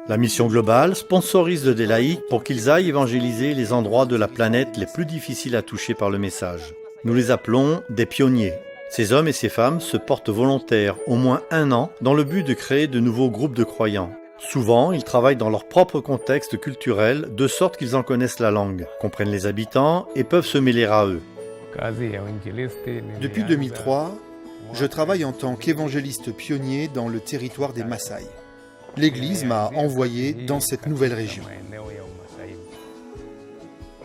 La mission globale sponsorise des laïcs pour qu'ils aillent évangéliser les endroits de la planète les plus difficiles à toucher par le message. Nous les appelons des pionniers. Ces hommes et ces femmes se portent volontaires au moins 1 an dans le but de créer de nouveaux groupes de croyants. Souvent, ils travaillent dans leur propre contexte culturel de sorte qu'ils en connaissent la langue, comprennent les habitants et peuvent se mêler à eux. Depuis 2003, je travaille en tant qu'évangéliste pionnier dans le territoire des Maasai. L'Église m'a envoyé dans cette nouvelle région.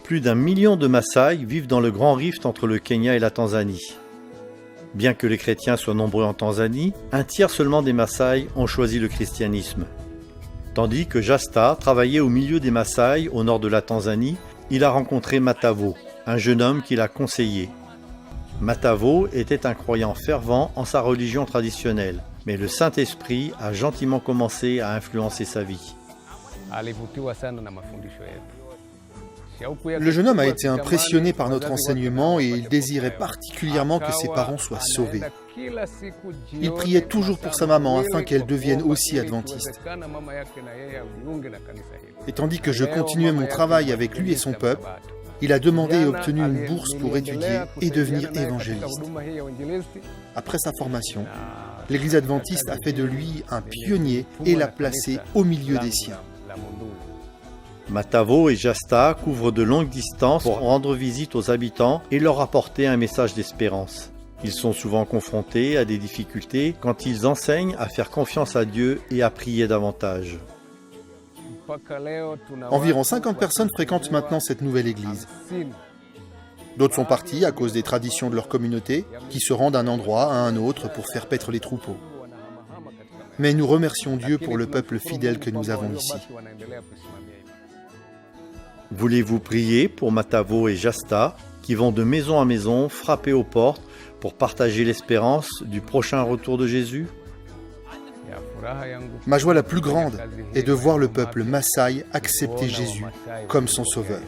Plus d'1 million de Maasai vivent dans le grand rift entre le Kenya et la Tanzanie. Bien que les chrétiens soient nombreux en Tanzanie, 1/3 seulement des Maasai ont choisi le christianisme. Tandis que Jasta travaillait au milieu des Maasai au nord de la Tanzanie, il a rencontré Matavo, un jeune homme qui l'a conseillé. Matavo était un croyant fervent en sa religion traditionnelle, mais le Saint-Esprit a gentiment commencé à influencer sa vie. Le jeune homme a été impressionné par notre enseignement et il désirait particulièrement que ses parents soient sauvés. Il priait toujours pour sa maman afin qu'elle devienne aussi adventiste. Et tandis que je continuais mon travail avec lui et son peuple, il a demandé et obtenu une bourse pour étudier et devenir évangéliste. Après sa formation, l'Église adventiste a fait de lui un pionnier et l'a placé au milieu des siens. Matavo et Jasta couvrent de longues distances pour rendre visite aux habitants et leur apporter un message d'espérance. Ils sont souvent confrontés à des difficultés quand ils enseignent à faire confiance à Dieu et à prier davantage. Environ 50 personnes fréquentent maintenant cette nouvelle église. D'autres sont partis à cause des traditions de leur communauté, qui se rendent d'un endroit à un autre pour faire paître les troupeaux. Mais nous remercions Dieu pour le peuple fidèle que nous avons ici. Voulez-vous prier pour Matavo et Jasta qui vont de maison à maison frapper aux portes pour partager l'espérance du prochain retour de Jésus? Ma joie la plus grande est de voir le peuple Maasai accepter Jésus comme son sauveur.